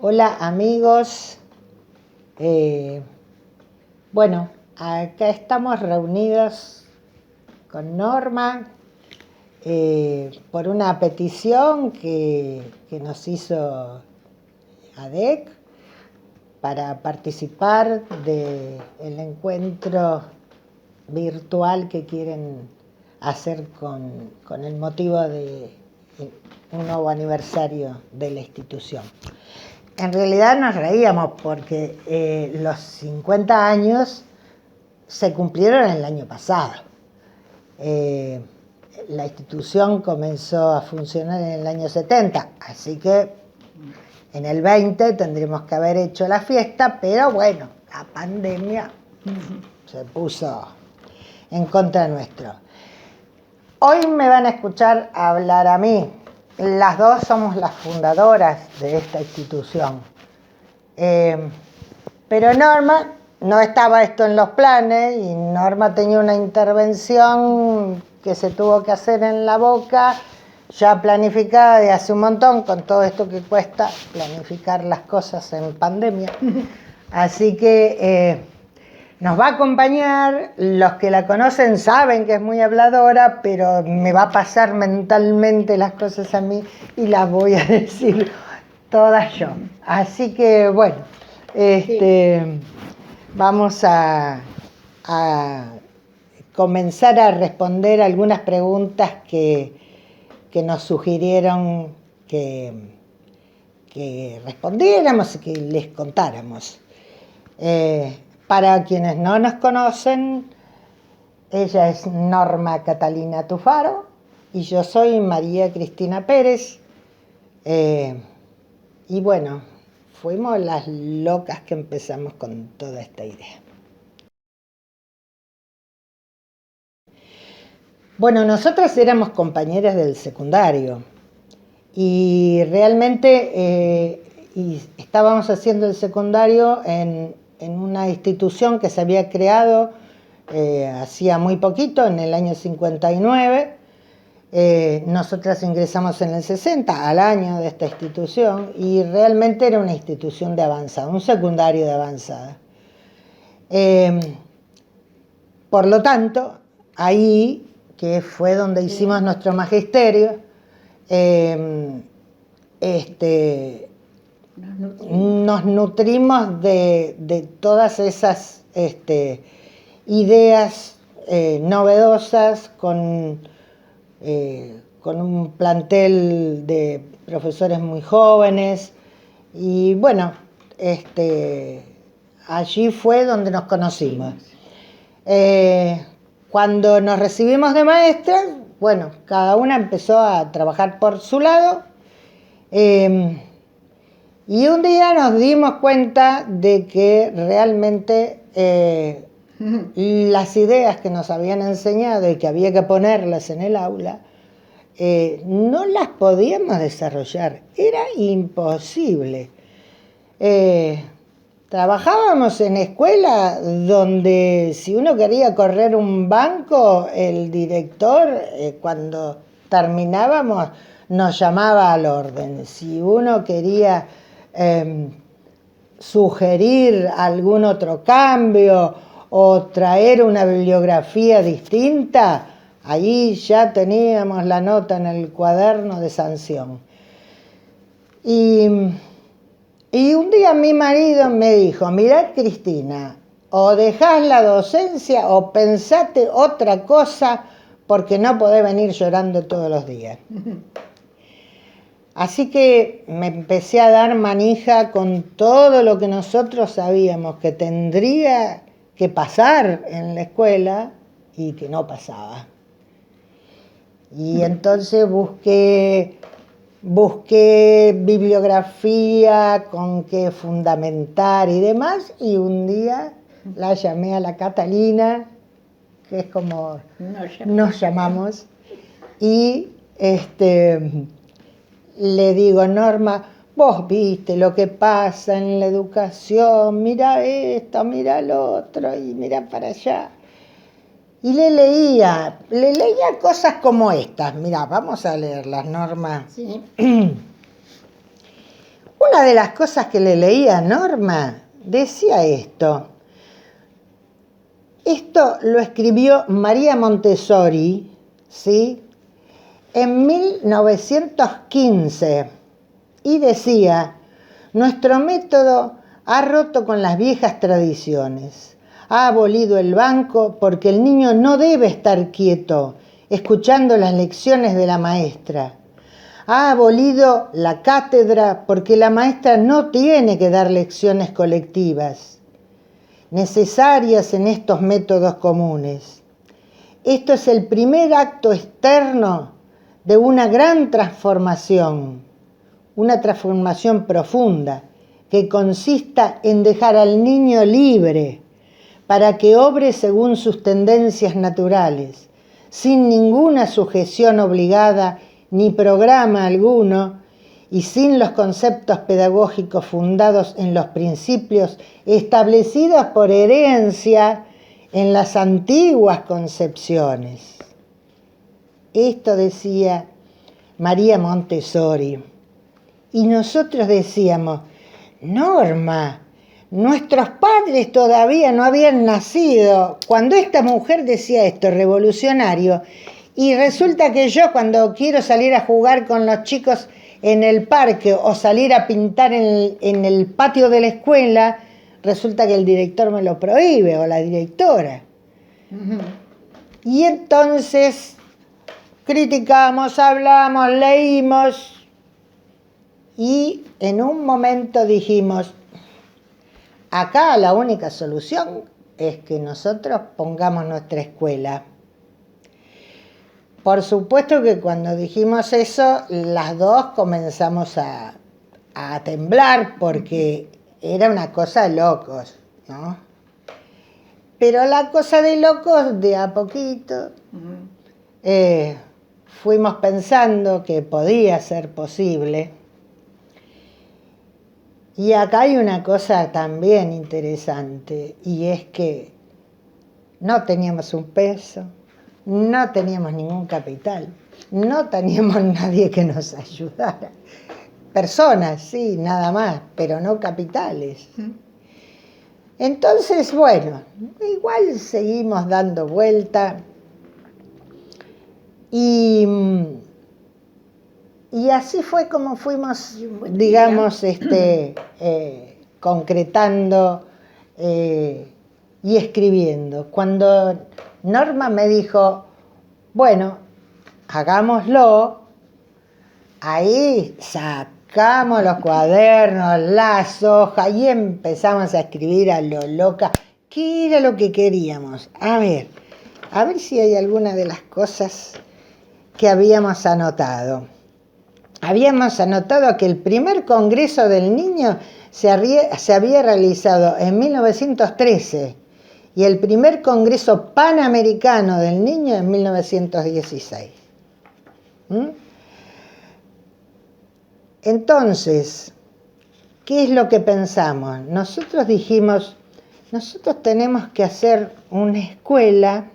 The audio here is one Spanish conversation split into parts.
Hola amigos, Eh, bueno, acá estamos reunidos con Norma por una petición que nos hizo ADEC para participar del encuentro virtual que quieren hacer con el motivo de un nuevo aniversario de la institución. En realidad nos reíamos porque los 50 años se cumplieron el año pasado. La institución comenzó a funcionar en el año 70, así que en el 20 tendríamos que haber hecho la fiesta, pero bueno, la pandemia se puso en contra nuestro. Hoy me van a escuchar hablar a mí. Las dos somos las fundadoras de esta institución. Pero Norma, no estaba esto en los planes y Norma tenía una intervención que se tuvo que hacer en La Boca, ya planificada de hace un montón, con todo esto que cuesta planificar las cosas en pandemia. Así que nos va a acompañar. Los que la conocen saben que es muy habladora, pero me va a pasar mentalmente las cosas a mí y las voy a decir todas yo. Así que bueno, vamos a comenzar a responder algunas preguntas que nos sugirieron que respondiéramos y que les contáramos. Para quienes no nos conocen, ella es Norma Catalina Tufaro y yo soy María Cristina Pérez. Y bueno, fuimos las locas que empezamos con toda esta idea. Bueno, nosotras éramos compañeras del secundario y realmente y estábamos haciendo el secundario en una institución que se había creado hacía muy poquito, en el año 59. Nosotras ingresamos en el 60, al año de esta institución, y realmente era una institución de avanzada, un secundario de avanzada. Por lo tanto, ahí, que fue donde hicimos nuestro magisterio, nos nutrimos de todas esas ideas novedosas con un plantel de profesores muy jóvenes y bueno, allí fue donde nos conocimos. Cuando nos recibimos de maestras, bueno, cada una empezó a trabajar por su lado. Y un día nos dimos cuenta de que realmente las ideas que nos habían enseñado y que había que ponerlas en el aula, no las podíamos desarrollar, era imposible. Trabajábamos en escuela donde si uno quería correr un banco, el director cuando terminábamos nos llamaba al orden. Si uno quería sugerir algún otro cambio o traer una bibliografía distinta, ahí ya teníamos la nota en el cuaderno de sanción. Y un día mi marido me dijo: mirá, Cristina, o dejás la docencia o pensate otra cosa porque no podés venir llorando todos los días. Así que me empecé a dar manija con todo lo que nosotros sabíamos que tendría que pasar en la escuela y que no pasaba. Y entonces busqué bibliografía con qué fundamentar y demás, y un día la llamé a la Catalina, que es como nos llamamos, y le digo: Norma, vos viste lo que pasa en la educación, mira esto, mira lo otro, y mira para allá. Y le leía cosas como estas. Mirá, vamos a leerlas, Norma. Sí. Una de las cosas que le leía a Norma decía esto. Esto lo escribió María Montessori, ¿sí?, en 1915, y decía: nuestro método ha roto con las viejas tradiciones, ha abolido el banco porque el niño no debe estar quieto escuchando las lecciones de la maestra, ha abolido la cátedra porque la maestra no tiene que dar lecciones colectivas, necesarias en estos métodos comunes. Esto es el primer acto externo de una gran transformación, una transformación profunda, que consista en dejar al niño libre para que obre según sus tendencias naturales, sin ninguna sujeción obligada ni programa alguno, y sin los conceptos pedagógicos fundados en los principios establecidos por herencia en las antiguas concepciones. Esto decía María Montessori. Y nosotros decíamos: Norma, nuestros padres todavía no habían nacido cuando esta mujer decía esto, revolucionario. Y resulta que yo, cuando quiero salir a jugar con los chicos en el parque o salir a pintar en el patio de la escuela, resulta que el director me lo prohíbe, o la directora. Y entonces criticamos, hablamos, leímos, y en un momento dijimos: acá la única solución es que nosotros pongamos nuestra escuela. Por supuesto que cuando dijimos eso, las dos comenzamos a temblar, porque era una cosa de locos, ¿no? Pero la cosa de locos, de a poquito, fuimos pensando que podía ser posible. Y acá hay una cosa también interesante, y es que no teníamos un peso, no teníamos ningún capital, no teníamos nadie que nos ayudara. Personas, sí, nada más, pero no capitales. Entonces, bueno, igual seguimos dando vuelta, y así fue como fuimos, digamos, concretando y escribiendo. Cuando Norma me dijo: bueno, hagámoslo, ahí sacamos los cuadernos, las hojas, y empezamos a escribir a lo loca. ¿Qué era lo que queríamos? A ver si hay alguna de las cosas que habíamos anotado. Habíamos anotado que el primer Congreso del Niño se había realizado en 1913 y el primer Congreso Panamericano del Niño en 1916. Entonces, ¿qué es lo que pensamos? Nosotros dijimos: nosotros tenemos que hacer una escuela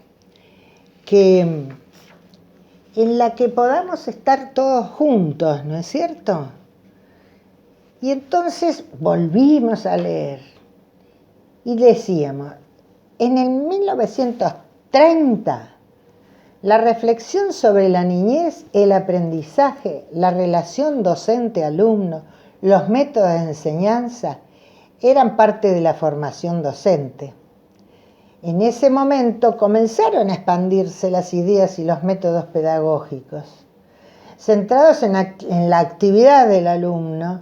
en la que podamos estar todos juntos, ¿no es cierto? Y entonces volvimos a leer y decíamos: en el 1930, la reflexión sobre la niñez, el aprendizaje, la relación docente-alumno, los métodos de enseñanza eran parte de la formación docente. En ese momento comenzaron a expandirse las ideas y los métodos pedagógicos, centrados en la actividad del alumno,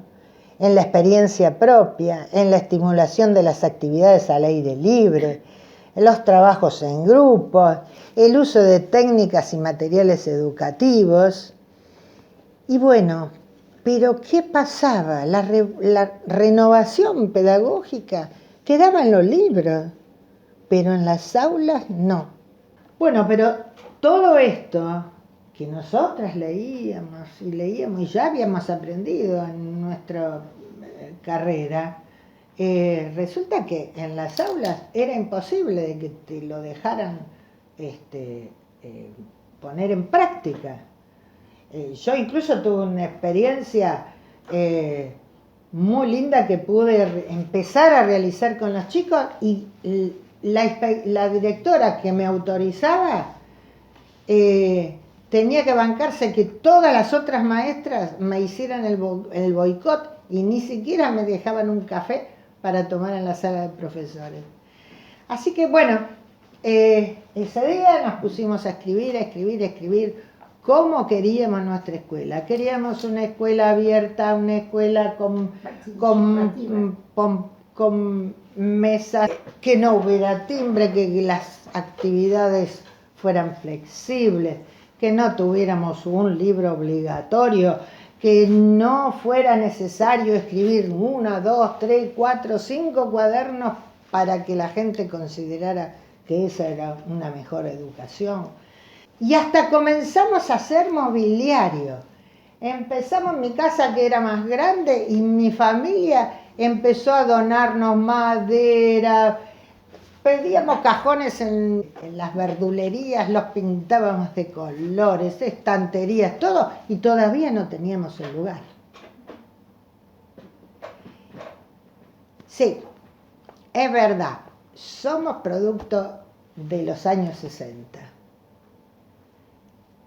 en la experiencia propia, en la estimulación de las actividades al aire libre, en los trabajos en grupo, el uso de técnicas y materiales educativos. Y bueno, pero ¿qué pasaba? La renovación pedagógica quedaba en los libros, pero en las aulas no. Bueno, pero todo esto que nosotras leíamos y ya habíamos aprendido en nuestra carrera, resulta que en las aulas era imposible de que te lo dejaran poner en práctica. Yo incluso tuve una experiencia muy linda que pude empezar a realizar con los chicos, y la directora que me autorizaba tenía que bancarse que todas las otras maestras me hicieran el boicot, y ni siquiera me dejaban un café para tomar en la sala de profesores. Así que bueno, ese día nos pusimos a escribir cómo queríamos nuestra escuela. Queríamos una escuela abierta, una escuela con mesas, que no hubiera timbre, que las actividades fueran flexibles, que no tuviéramos un libro obligatorio, que no fuera necesario escribir 1, 2, 3, 4, 5 cuadernos para que la gente considerara que esa era una mejor educación. Y hasta comenzamos a hacer mobiliario. Empezamos en mi casa, que era más grande, y mi familia empezó a donarnos madera. Pedíamos cajones en las verdulerías, los pintábamos de colores, estanterías, todo, y todavía no teníamos el lugar. Sí, es verdad, somos producto de los años 60.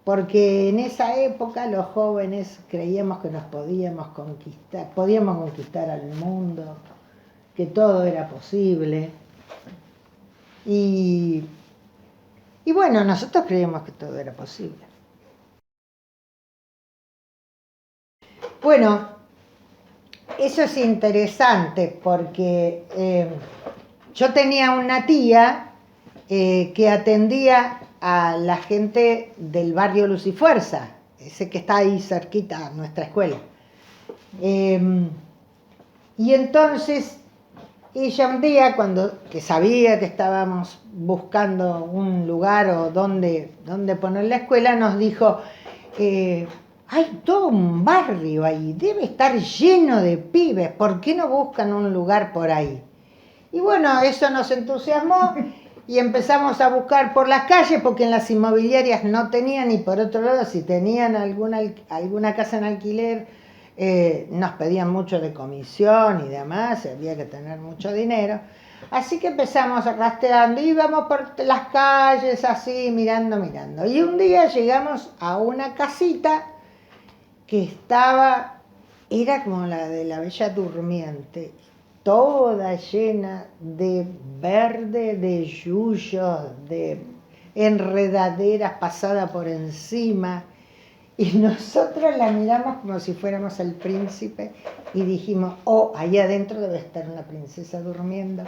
Porque en esa época los jóvenes creíamos que nos podíamos conquistar al mundo, que todo era posible. Y bueno, nosotros creíamos que todo era posible. Bueno, eso es interesante porque yo tenía una tía que atendía a la gente del barrio Luz y Fuerza, ese que está ahí cerquita a nuestra escuela. Y entonces ella un día, que sabía que estábamos buscando un lugar o dónde poner la escuela, nos dijo, hay todo un barrio ahí, debe estar lleno de pibes, ¿por qué no buscan un lugar por ahí? Y bueno, eso nos entusiasmó y empezamos a buscar por las calles, porque en las inmobiliarias no tenían, y por otro lado, si tenían alguna casa en alquiler, nos pedían mucho de comisión y demás, había que tener mucho dinero. Así que empezamos rastreando, íbamos por las calles así, mirando. Y un día llegamos a una casita que era como la de la Bella Durmiente, toda llena de verde, de yuyos, de enredaderas pasadas por encima. Y nosotros la miramos como si fuéramos el príncipe y dijimos, oh, ahí adentro debe estar una princesa durmiendo.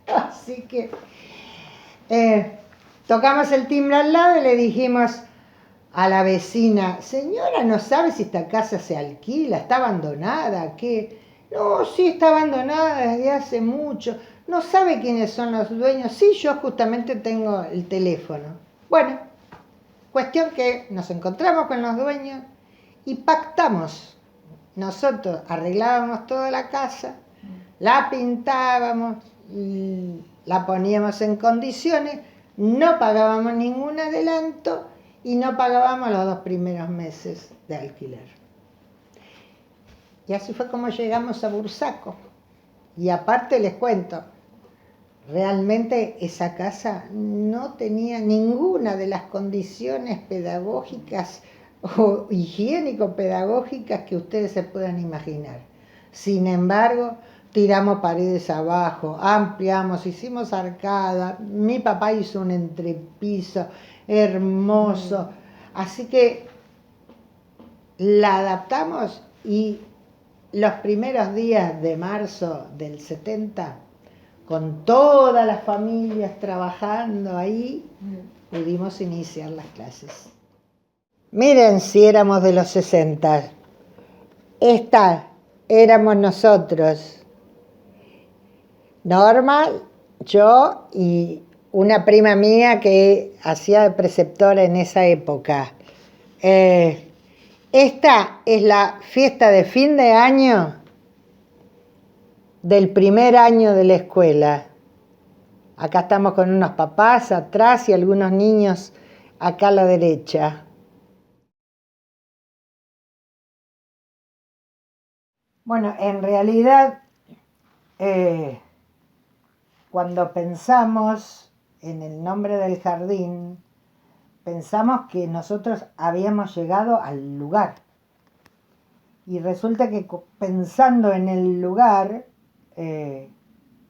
Así que tocamos el timbre al lado y le dijimos a la vecina, señora, ¿no sabe si esta casa se alquila? ¿Está abandonada? ¿Qué? No, sí, está abandonada desde hace mucho. ¿No sabe quiénes son los dueños? Sí, yo justamente tengo el teléfono. Bueno, cuestión que nos encontramos con los dueños y pactamos. Nosotros arreglábamos toda la casa, la pintábamos, la poníamos en condiciones, no pagábamos ningún adelanto y no pagábamos los 2 primeros meses de alquiler. Y así fue como llegamos a Bursaco. Y aparte les cuento, realmente esa casa no tenía ninguna de las condiciones pedagógicas o higiénico-pedagógicas que ustedes se puedan imaginar. Sin embargo, tiramos paredes abajo, ampliamos, hicimos arcada, mi papá hizo un entrepiso hermoso, así que la adaptamos, y los primeros días de marzo del 70, con todas las familias trabajando ahí, pudimos iniciar las clases. Miren si éramos de los 60. Esta éramos nosotros. Norma, yo y una prima mía que hacía de preceptora en esa época. Esta es la fiesta de fin de año del primer año de la escuela. Acá estamos con unos papás atrás y algunos niños acá a la derecha. Bueno, en realidad, cuando pensamos en el nombre del jardín, pensamos que nosotros habíamos llegado al lugar. Y resulta que pensando en el lugar,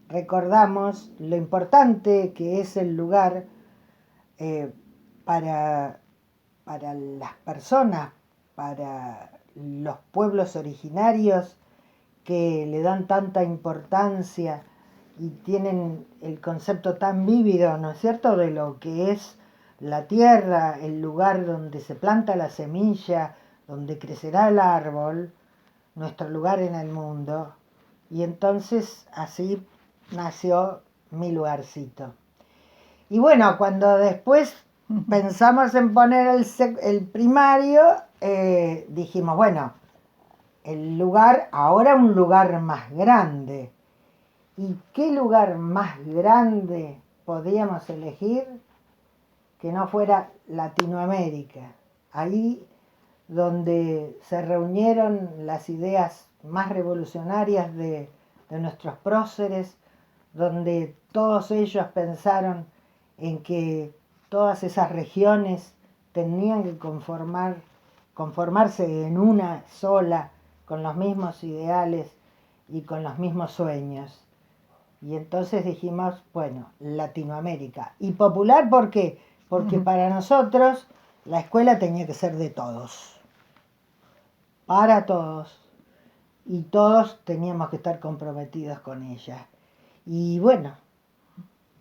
recordamos lo importante que es el lugar eh, para, para las personas, para los pueblos originarios que le dan tanta importancia y tienen el concepto tan vívido, ¿no es cierto?, de lo que es la tierra, el lugar donde se planta la semilla, donde crecerá el árbol, nuestro lugar en el mundo. Y entonces así nació mi lugarcito. Y bueno, cuando después pensamos en poner el primario, dijimos, bueno, el lugar, ahora un lugar más grande. ¿Y qué lugar más grande podíamos elegir que no fuera Latinoamérica? Ahí donde se reunieron las ideas más revolucionarias de nuestros próceres, donde todos ellos pensaron en que todas esas regiones tenían que conformarse en una sola, con los mismos ideales y con los mismos sueños. Y entonces dijimos, bueno, Latinoamérica. ¿Y popular por qué? Porque para nosotros la escuela tenía que ser de todos, para todos, y todos teníamos que estar comprometidos con ella. Y bueno,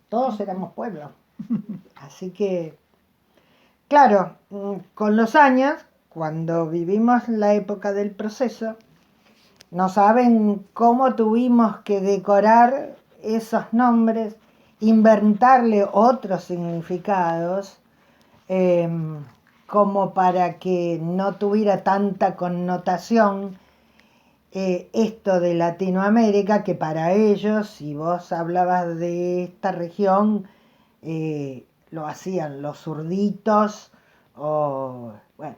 todos éramos pueblo. Así que, claro, con los años, cuando vivimos la época del proceso, no saben cómo tuvimos que decorar esos nombres, inventarle otros significados, eh, como para que no tuviera tanta connotación esto de Latinoamérica, que para ellos, si vos hablabas de esta región, lo hacían los zurditos o, bueno,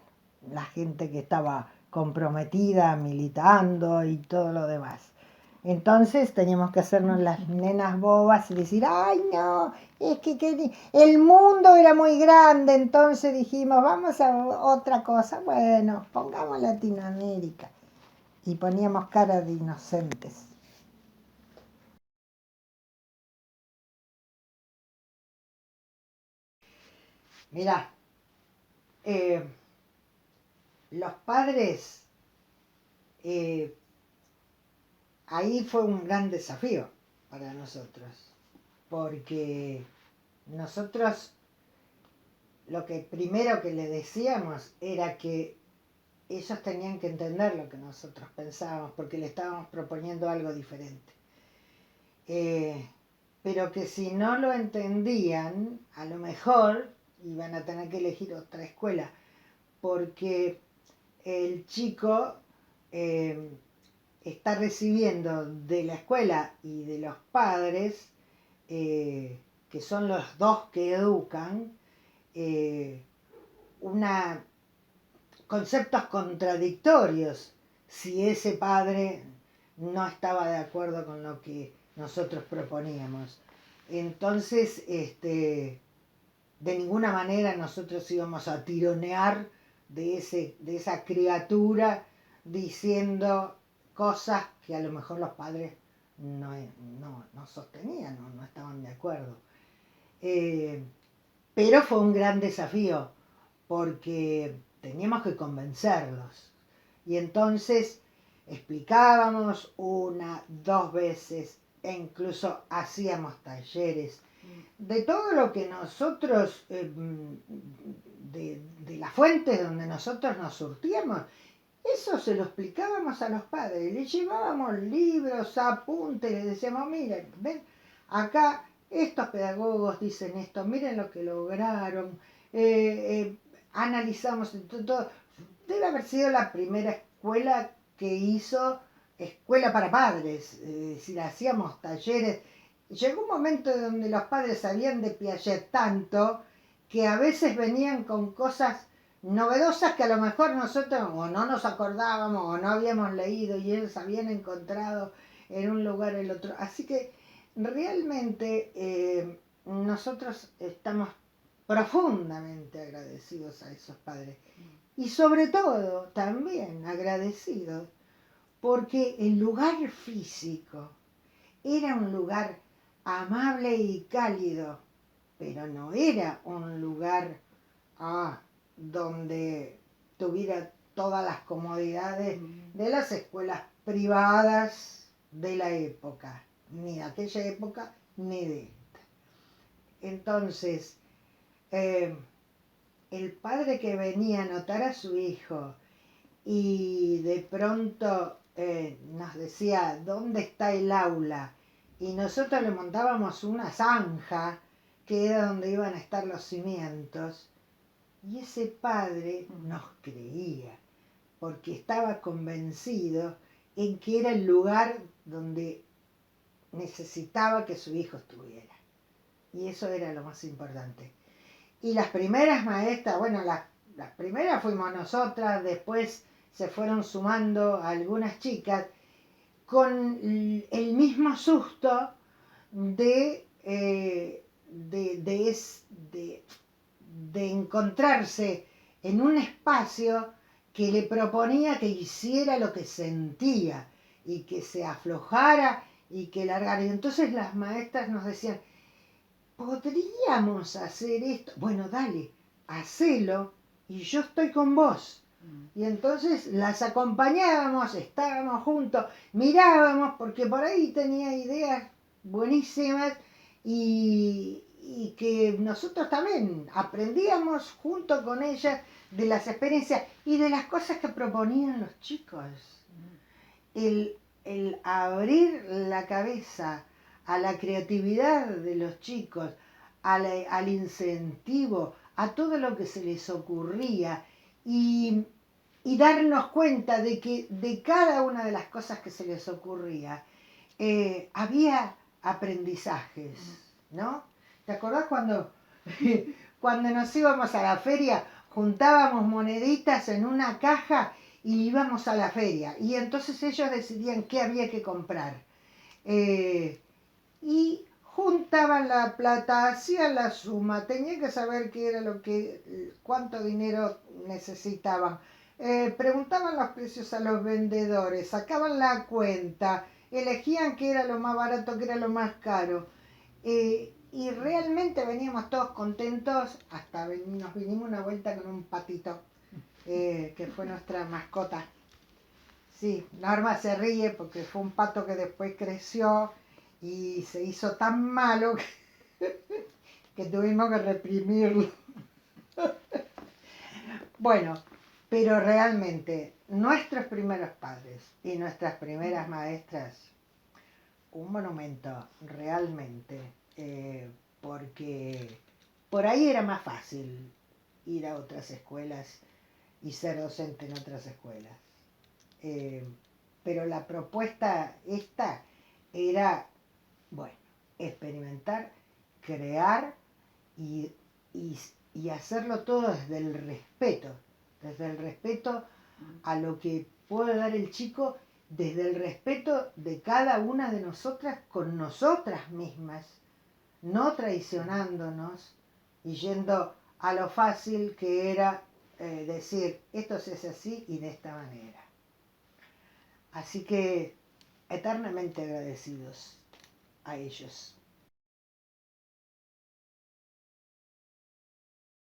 la gente que estaba comprometida, militando y todo lo demás. Entonces teníamos que hacernos las nenas bobas y decir, ay no, es que el mundo era muy grande, entonces dijimos, vamos a otra cosa, bueno, pongamos Latinoamérica. Y poníamos cara de inocentes. Mirá, eh, los padres, eh, ahí fue un gran desafío para nosotros, porque nosotros lo que primero que le decíamos era que ellos tenían que entender lo que nosotros pensábamos, porque le estábamos proponiendo algo diferente. Pero que si no lo entendían, a lo mejor iban a tener que elegir otra escuela, porque el chico está recibiendo de la escuela y de los padres, que son los dos que educan, eh, una, conceptos contradictorios si ese padre no estaba de acuerdo con lo que nosotros proponíamos. Entonces, de ninguna manera nosotros íbamos a tironear de esa criatura diciendo cosas que a lo mejor los padres no sostenían, no estaban de acuerdo. Pero fue un gran desafío porque teníamos que convencerlos. Y entonces explicábamos una, dos veces e incluso hacíamos talleres de todo lo que nosotros, de las fuentes donde nosotros nos surtíamos. Eso se lo explicábamos a los padres, les llevábamos libros, apuntes, les decíamos, miren, ven, acá estos pedagogos dicen esto, miren lo que lograron, analizamos todo. Debe haber sido la primera escuela que hizo escuela para padres, es decir, hacíamos talleres. Llegó un momento donde los padres sabían de Piaget tanto que a veces venían con cosas novedosas que a lo mejor nosotros o no nos acordábamos o no habíamos leído y ellos habían encontrado en un lugar el otro. Así que realmente nosotros estamos profundamente agradecidos a esos padres y sobre todo también agradecidos porque el lugar físico era un lugar amable y cálido, pero no era un lugar donde tuviera todas las comodidades de las escuelas privadas de la época, ni de aquella época ni de esta. Entonces, el padre que venía a anotar a su hijo y de pronto nos decía, ¿dónde está el aula? Y nosotros le montábamos una zanja, que era donde iban a estar los cimientos, y ese padre nos creía, porque estaba convencido en que era el lugar donde necesitaba que su hijo estuviera. Y eso era lo más importante. Y las primeras maestras, bueno, las primeras fuimos nosotras, después se fueron sumando algunas chicas con el mismo susto de encontrarse en un espacio que le proponía que hiciera lo que sentía y que se aflojara y que largara. Y entonces las maestras nos decían, ¿podríamos hacer esto? Bueno, dale, hacelo y yo estoy con vos. Y entonces las acompañábamos, estábamos juntos, mirábamos, porque por ahí tenía ideas buenísimas y que nosotros también aprendíamos junto con ellas de las experiencias y de las cosas que proponían los chicos. El abrir la cabeza a la creatividad de los chicos, al incentivo, a todo lo que se les ocurría y darnos cuenta de que de cada una de las cosas que se les ocurría había aprendizajes, ¿no? ¿Te acordás cuando, cuando nos íbamos a la feria, juntábamos moneditas en una caja y íbamos a la feria? Y entonces ellos decidían qué había que comprar. Y juntaban la plata, hacían la suma, tenían que saber qué era cuánto dinero necesitaban. Preguntaban los precios a los vendedores, sacaban la cuenta, elegían qué era lo más barato, qué era lo más caro. Y realmente veníamos todos contentos, hasta nos vinimos una vuelta con un patito, que fue nuestra mascota. Sí, Norma se ríe porque fue un pato que después creció y se hizo tan malo que tuvimos que reprimirlo. Bueno, pero realmente nuestros primeros padres y nuestras primeras maestras, un monumento realmente, porque por ahí era más fácil ir a otras escuelas y ser docente en otras escuelas. Pero la propuesta esta era, bueno, experimentar, crear y hacerlo todo desde el respeto a lo que puede dar el chico, desde el respeto de cada una de nosotras con nosotras mismas, no traicionándonos y yendo a lo fácil que era decir, esto se hace así y de esta manera. Así que eternamente agradecidos a ellos.